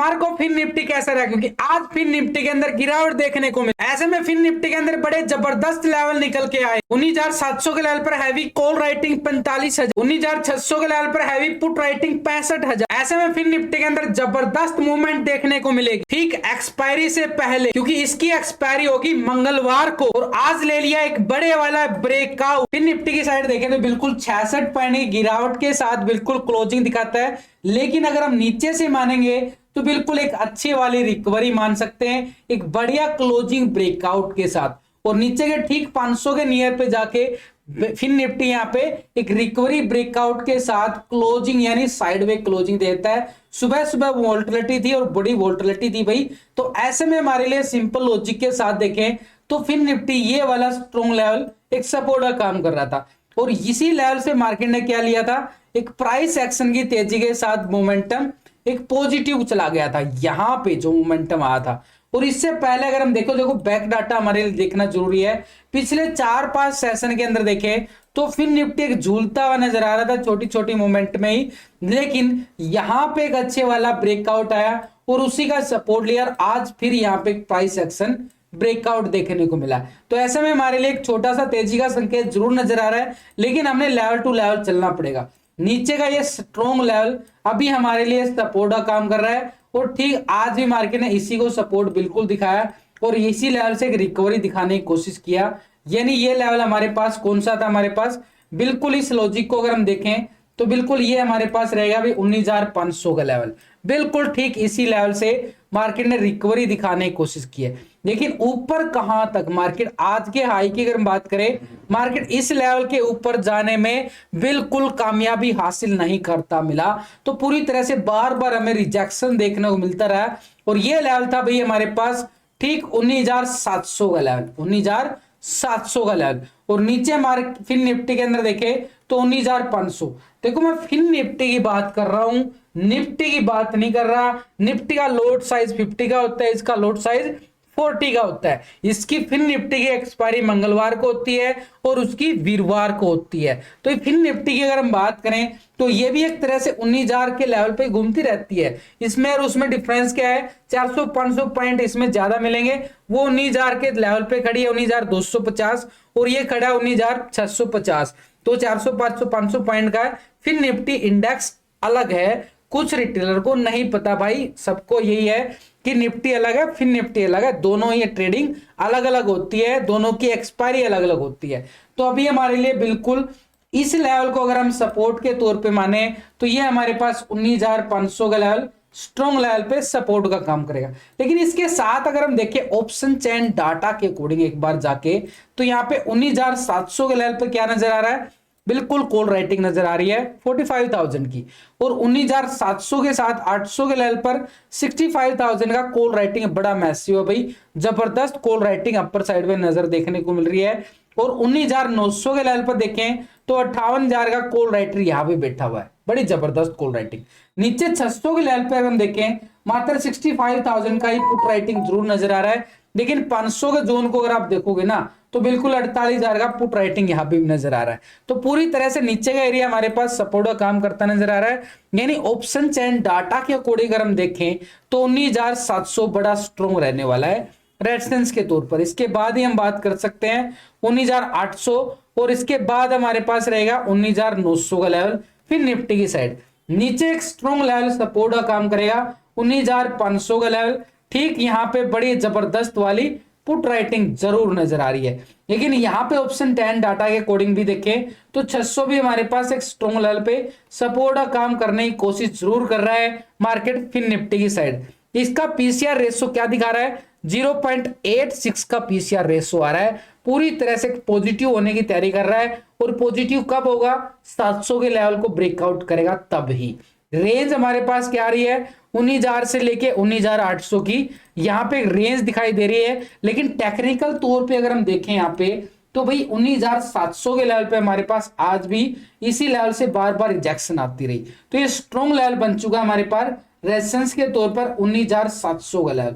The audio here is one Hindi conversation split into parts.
सोमवार को फिर निफ्टी कैसा रहा, क्योंकि आज फिर निफ्टी के अंदर गिरावट देखने को मिली। ऐसे में फिर निफ्टी के अंदर बड़े जबरदस्त लेवल निकल के आए। 19,700 के लेवल पर हैवी कॉल राइटिंग 45,000, 19,600 के लेवल पर हैवी पुट राइटिंग 65,000। ऐसे में फिर निफ्टी के अंदर जबरदस्त मूवमेंट देखने को मिलेगी ठीक एक्सपायरी से पहले, क्योंकि इसकी एक्सपायरी होगी मंगलवार को। और आज ले लिया एक बड़े वाला ब्रेकआउट। फिर निफ्टी की साइड देखें तो बिल्कुल 66 पॉइंट की गिरावट के साथ बिल्कुल क्लोजिंग दिखाता है, लेकिन अगर हम नीचे से मानेंगे तो बिल्कुल एक अच्छी वाली रिकवरी मान सकते हैं, एक बढ़िया क्लोजिंग ब्रेकआउट के साथ। और नीचे के ठीक 500 के नियर पे जाके फिर निफ्टी यहाँ पे एक रिकवरी ब्रेकआउट के साथ क्लोजिंग यानी साइडवे क्लोजिंग देता है। सुबह सुबह वोल्टिलिटी थी और बड़ी वोल्टिलिटी थी भाई, तो ऐसे में हमारे लिए सिंपल लॉजिक के साथ देखें तो फिर निफ्टी ये वाला स्ट्रॉन्ग लेवल एक सपोर्ट का काम कर रहा था। और इसी लेवल से मार्केट ने क्या लिया था, एक प्राइस एक्शन की तेजी के साथ मोमेंटम एक पॉजिटिव चला गया था यहां पे जो मोमेंटम आया था। और इससे पहले अगर हम देखो बैक डाटा हमारे लिए देखना जरूरी है। पिछले 4-5 सेशन के अंदर देखें तो फिर निफ्टी एक झूलता हुआ नजर आ रहा था छोटी छोटी मोमेंट में ही, लेकिन यहां पे एक अच्छे वाला ब्रेकआउट आया और उसी का सपोर्ट लिया। आज फिर यहाँ पे प्राइस एक्शन ब्रेकआउट देखने को मिला। तो ऐसे में हमारे लिए एक छोटा सा तेजी का संकेत जरूर नजर आ रहा है, लेकिन हमने लेवल टू लेवल चलना पड़ेगा। नीचे का ये स्ट्रॉन्ग लेवल अभी हमारे लिए सपोर्ट का काम कर रहा है और ठीक आज भी मार्केट ने इसी को सपोर्ट बिल्कुल दिखाया और इसी लेवल से एक रिकवरी दिखाने की कोशिश किया। यानी ये लेवल हमारे पास कौन सा था, हमारे पास बिल्कुल इस लॉजिक को अगर हम देखें तो बिल्कुल ये हमारे पास रहेगा भी 19,500 का लेवल। बिल्कुल ठीक इसी लेवल से मार्केट ने रिकवरी दिखाने की कोशिश की है, लेकिन ऊपर कहां तक मार्केट आज के हाई की अगर हम बात करें, मार्केट इस लेवल के ऊपर जाने में बिल्कुल कामयाबी हासिल नहीं करता मिला। तो पूरी तरह से बार बार हमें रिजेक्शन देखने को मिलता रहा और ये लेवल था भाई हमारे पास ठीक 19,700 का लेवल, 19,700 का लेवल। और नीचे हमारे फिर निफ्टी के अंदर देखे तो 19,500। देखो मैं फिर निफ्टी की बात कर रहा हूं, निफ्टी की बात नहीं कर रहा। निफ्टी का लोड साइज 50 का होता है, इसका लोड साइज 40 का होता है। इसकी फिर निफ्टी की एक्सपायरी मंगलवार को होती है और उसकी वीरवार को होती है। तो फिर निफ्टी की अगर हम बात करें तो ये भी एक तरह से 19,000 के लेवल पे घूमती रहती है। इसमें और उसमें डिफरेंस क्या है, 400-500 पॉइंट इसमें ज्यादा मिलेंगे। वो 19,000 के लेवल पे खड़ी है 19,250 और ये खड़ा है 19,650। तो 400-500 पॉइंट का फिर निफ्टी इंडेक्स अलग है। कुछ रिटेलर को नहीं पता भाई, सबको यही है कि निफ्टी अलग है फिर निफ्टी अलग है, दोनों ही ट्रेडिंग अलग अलग होती है, दोनों की एक्सपायरी अलग अलग होती है। तो अभी हमारे लिए बिल्कुल इस लेवल को अगर हम सपोर्ट के तौर पे माने तो ये हमारे पास 19,500 का लेवल स्ट्रॉन्ग लेवल पे सपोर्ट का काम करेगा। लेकिन इसके साथ अगर हम देखें ऑप्शन चेन डाटा के अकॉर्डिंग एक बार जाके तो यहाँ पे 19,700 के लेवल पे क्या नजर आ रहा है, बिल्कुल कॉल राइटिंग नजर आ रही है 45,000 की। और 19,700 के साथ 800 के लेवल पर 65,000 का कॉल राइटिंग बड़ा मैसिव है भाई, जबरदस्त कॉल राइटिंग अपर साइड में नजर देखने को मिल रही है। और 19,900 के लेवल पर देखें तो 58,000 का कॉल राइटर यहाँ पे बैठा हुआ है, बड़ी जबरदस्त कॉल राइटिंग। नीचे 600 के लेवल पे अगर हम देखें मात्र 65,000 का ही पुट राइटिंग जरूर नजर आ रहा है, लेकिन 500 के जोन को अगर आप देखोगे ना तो बिल्कुल 48,000 का पुट राइटिंग यहाँ पे नजर आ रहा है। तो पूरी तरह से नीचे का एरिया हमारे पास सपोर्ट का काम करता नजर आ रहा है। यानी ऑप्शन चेन डाटा के अकॉर्डिंग अगर हम देखें तो 19,700 बड़ा स्ट्रॉन्ग रहने वाला है रेजिस्टेंस के तौर पर। इसके बाद ही हम बात कर सकते हैं 19,800 और इसके बाद हमारे पास रहेगा 19,900 का लेवल। फिर निफ्टी की साइड नीचे एक स्ट्रॉन्ग लेवल सपोर्ट का काम करेगा 19,500 का लेवल। ठीक यहाँ पे बड़ी जबरदस्त वाली पुट राइटिंग जरूर नजर आ रही है, लेकिन यहाँ पे ऑप्शन 10 डाटा के अकॉर्डिंग भी देखें तो 600 भी हमारे पास एक स्ट्रॉन्ग लेवल पे सपोर्ट का काम करने की कोशिश जरूर कर रहा है मार्केट। फिर निफ्टी की साइड इसका पीसीआर रेशो क्या दिखा रहा है, 0.86 का पीसीआर रेशो आ रहा है, पूरी तरह से पॉजिटिव होने की तैयारी कर रहा है। और पॉजिटिव कब होगा, 700 के लेवल को ब्रेकआउट करेगा तब ही। रेंज हमारे पास क्या आ रही है 19,000 से लेके 19,800 की, यहाँ पे रेंज दिखाई दे रही है। लेकिन टेक्निकल तौर पे अगर हम देखें यहाँ पे तो भाई 19,700 के लेवल पे हमारे पास आज भी इसी लेवल से बार बार रिजेक्शन आती रही। तो ये स्ट्रॉन्ग लेवल बन चुका है हमारे पास रेजिस्टेंस के तौर पर 19,700 का लेवल।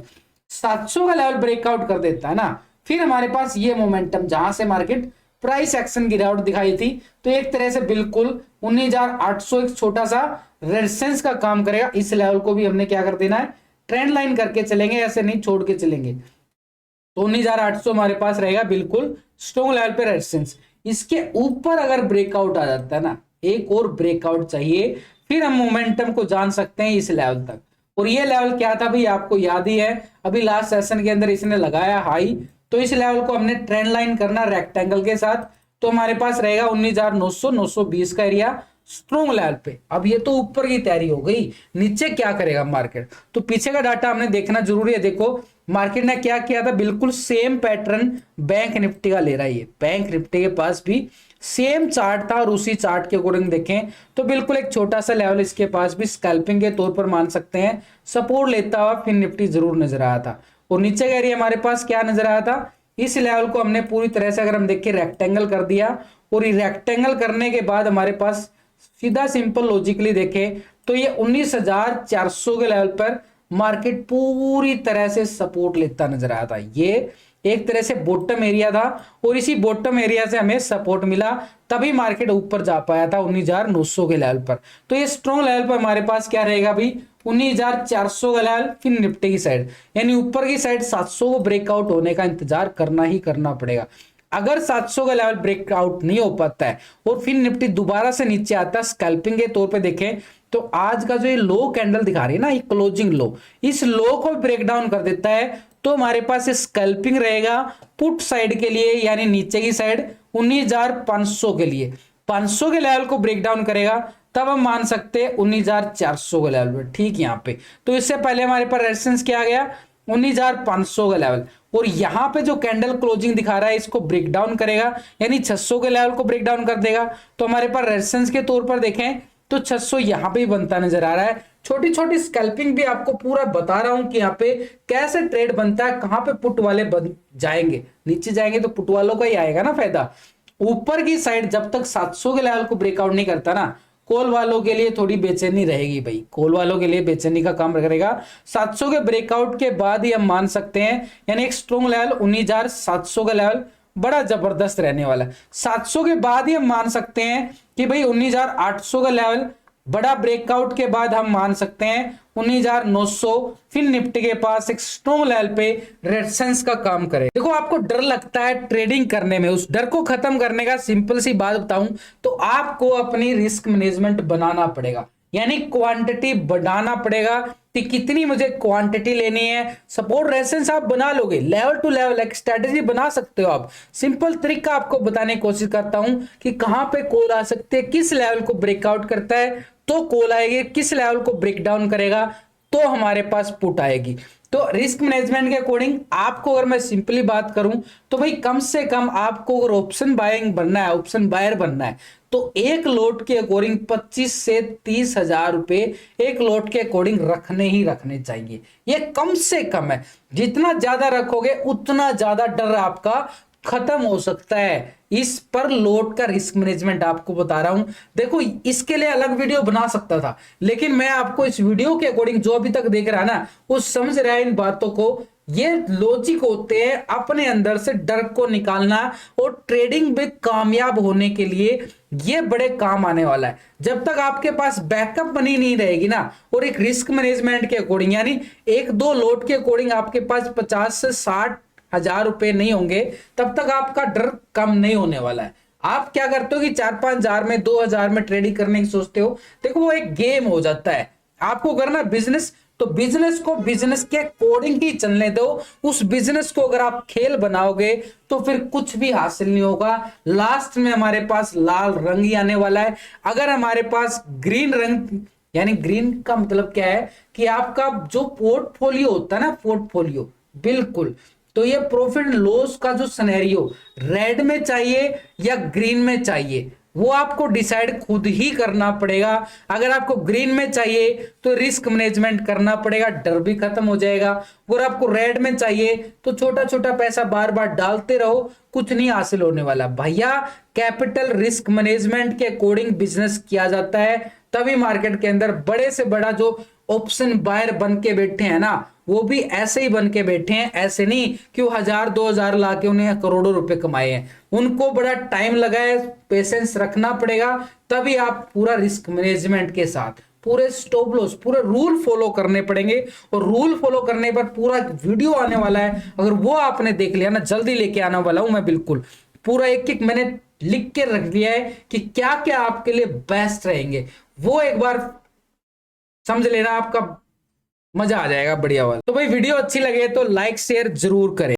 700 का लेवल ब्रेकआउट कर देता है ना, फिर हमारे पास ये मोमेंटम जहां से मार्केट प्राइस एक्शन गिरावट दिखाई थी, तो एक तरह से बिल्कुल 19,800 एक छोटा सा रेजिस्टेंस का काम करेगा। इस लेवल को भी हमने क्या कर देना है, ट्रेंड लाइन करके चलेंगे, ऐसे नहीं छोड़ के चलेंगे। तो 19,800 हमारे पास रहेगा बिल्कुल स्ट्रॉन्ग लेवल पे रेजिस्टेंस। इसके ऊपर अगर ब्रेकआउट आ जाता है ना, एक और ब्रेकआउट चाहिए, फिर हम मोमेंटम को जान सकते हैं इस लेवल तक। और ये लेवल क्या था भाई, आपको याद ही है, अभी लास्ट सेशन के अंदर इसने लगाया हाई, तो इस लेवल को हमने ट्रेंड लाइन करना रेक्टेंगल के साथ। तो हमारे पास रहेगा 19,900 920 का एरिया स्ट्रॉन्ग लेवल पे। अब ये तो ऊपर की तैयारी हो गई, नीचे क्या करेगा मार्केट, तो पीछे का डाटा हमने देखना जरूरी है। देखो मार्केट ने क्या किया था, बिल्कुल सेम पैटर्न बैंक निफ्टी का ले रहा है। बैंक निफ्टी के पास भी सेम चार्ट था और उसी चार्ट के अकॉर्डिंग देखें तो बिल्कुल एक छोटा सा लेवल इसके पास भी स्कैल्पिंग के तौर पर मान सकते हैं सपोर्ट लेता हुआ फिर निफ्टी जरूर नजर आया था। और नीचे का एरिया हमारे पास क्या नजर आया था, इस लेवल को हमने पूरी तरह से अगर हम देखें रेक्टेंगल कर दिया। और रेक्टेंगल करने के बाद हमारे पास सीधा सिंपल लॉजिकली देखें तो ये 19,400 के लेवल पर मार्केट पूरी तरह से सपोर्ट लेता नजर आया था। ये एक तरह से बॉटम एरिया था और इसी बॉटम एरिया से हमें सपोर्ट मिला, तभी मार्केट ऊपर जा पाया था 19,900 के लेवल पर। तो ये स्ट्रॉन्ग लेवल पर हमारे पास क्या रहेगा भी 19,400 का लेवल, फिर निफ्टी की साइड यानी ऊपर की साइड 700 को ब्रेकआउट होने का इंतजार करना ही करना पड़ेगा। अगर 700 का लेवल ब्रेकआउट नहीं हो पाता है और फिर निफ्टी दोबारा से नीचे आता है स्कैल्पिंग के तौर पे देखें तो आज का जो ये लो कैंडल दिखा रही है ना, ये क्लोजिंग लो, इस लो को ब्रेक डाउन कर देता है तो हमारे पास स्कैल्पिंग रहेगा पुट साइड के लिए, यानी नीचे की साइड 19,500 के लिए। 500 के लेवल को ब्रेक डाउन करेगा तब हम मान सकते हैं 19,400 के लेवल पर। ठीक यहाँ पे तो इससे पहले हमारे पास रेजिस्टेंस क्या आ गया 19,500 का लेवल, और यहां पे जो कैंडल क्लोजिंग दिखा रहा है इसको ब्रेक डाउन करेगा यानी 600 के लेवल को ब्रेक डाउन कर देगा। तो हमारे पास रेजिस्टेंस के तौर पर देखें तो 600 यहां पे ही बनता नजर आ रहा है। छोटी छोटी स्कैल्पिंग भी आपको पूरा बता रहा हूं कि यहाँ पे कैसे ट्रेड बनता है, कहां पे पुट वाले बन जाएंगे, नीचे जाएंगे तो पुट वालों का ही आएगा ना फायदा। ऊपर की साइड जब तक 700 के लेवल को ब्रेकआउट नहीं करता ना, कॉल वालों के लिए थोड़ी बेचैनी रहेगी भाई, कॉल वालों के लिए बेचैनी का काम करेगा। 700 के ब्रेकआउट के बाद ही हम मान सकते हैं, यानी एक स्ट्रॉन्ग लेवल 19,700 का लेवल बड़ा जबरदस्त रहने वाला है। 700 के बाद ही हम मान सकते हैं कि भाई 19,800 का लेवल बड़ा ब्रेकआउट के बाद हम मान सकते हैं 19,900, फिर निफ्टी के पास एक स्ट्रॉन्ग लेवल पे रेजिस्टेंस का काम करे। देखो आपको डर लगता है ट्रेडिंग करने में, उस डर को खत्म करने का सिंपल सी बात बताऊं तो आपको अपनी रिस्क मैनेजमेंट बनाना पड़ेगा, यानी क्वांटिटी बढ़ाना पड़ेगा कि कितनी मुझे क्वांटिटी लेनी है। सपोर्ट रेजिस्टेंस आप बना लोगे, लेवल टू लेवल एक स्ट्रेटेजी बना सकते हो आप। सिंपल तरीका आपको बताने की कोशिश करता हूं कि कहां पे कॉल आ सकते हैं, किस लेवल को ब्रेकआउट करता है तो कॉल आएगी, किस लेवल को ब्रेक डाउन करेगा तो हमारे पास पुट आएगी। तो रिस्क मैनेजमेंट के अकॉर्डिंग आपको अगर मैं सिंपली बात करूं तो भाई कम से कम आपको अगर ऑप्शन बाइंग बनना है, ऑप्शन बायर बनना है, तो एक लोट के अकॉर्डिंग 25 से 30 हजार रुपए एक लोट के अकॉर्डिंग रखने ही रखने चाहिए। ये कम से कम है, जितना ज्यादा रखोगे उतना ज्यादा डर आपका खत्म हो सकता है। इस पर लोड का रिस्क मैनेजमेंट आपको बता रहा हूं। देखो इसके लिए अलग वीडियो बना सकता था, लेकिन मैं आपको इस वीडियो के अकॉर्डिंग जो अभी तक देख रहा है ना वो समझ रहा है इन बातों को। ये लॉजिक होते हैं अपने अंदर से डर को निकालना, और ट्रेडिंग में कामयाब होने के लिए ये बड़े काम आने वाला है। जब तक आपके पास बैकअप मनी नहीं रहेगी ना, और एक रिस्क मैनेजमेंट के अकॉर्डिंग यानी एक दो लोट के अकॉर्डिंग आपके पास 50 से 60 हजार रुपए नहीं होंगे, तब तक आपका डर कम नहीं होने वाला है। आप क्या करते हो कि 4-5 हजार में 2,000 में ट्रेडिंग करने की सोचते हो, देखो वो एक गेम हो जाता है। आपको करना बिजनेस, तो बिजनेस को बिजनेस के अकॉर्डिंग ही चलने दो। उस बिजनेस को अगर आप खेल बनाओगे तो फिर कुछ भी हासिल नहीं होगा। लास्ट में हमारे पास लाल रंग ही आने वाला है। अगर हमारे पास ग्रीन रंग, यानी ग्रीन का मतलब क्या है कि आपका जो पोर्टफोलियो होता है ना, पोर्टफोलियो बिल्कुल, तो ये प्रॉफिट लॉस का जो सिनेरियो रेड में चाहिए या ग्रीन में चाहिए वो आपको डिसाइड खुद ही करना पड़ेगा। अगर आपको ग्रीन में चाहिए तो रिस्क मैनेजमेंट करना पड़ेगा, डर भी खत्म हो जाएगा। अगर आपको रेड में चाहिए तो छोटा छोटा पैसा बार बार डालते रहो, कुछ नहीं हासिल होने वाला। भैया कैपिटल रिस्क मैनेजमेंट के अकॉर्डिंग बिजनेस किया जाता है, तभी मार्केट के अंदर बड़े से बड़ा जो ऑप्शन बायर बन के बैठे हैं ना, वो भी ऐसे ही बन के बैठे हैं। ऐसे नहीं कि वो 1,000-2,000 ला के उन्हें करोड़ों रुपए कमाए हैं। उनको बड़ा टाइम लगा है, पेशेंस रखना पड़ेगा, तभी आप पूरा रिस्क मैनेजमेंट के साथ पूरे स्टॉप लॉस पूरे रूल फॉलो करने पड़ेंगे, और रूल फॉलो करने पर पूरा वीडियो आने वाला है, अगर वो आपने देख लिया ना, जल्दी लेके आने वाला हूं मैं, बिल्कुल पूरा एक एक मैंने लिख के रख दिया है कि क्या क्या आपके लिए बेस्ट रहेंगे, वो एक बार समझ लेना, आपका मजा आ जाएगा बढ़िया वाला। तो भाई वीडियो अच्छी लगे तो लाइक शेयर जरूर करें।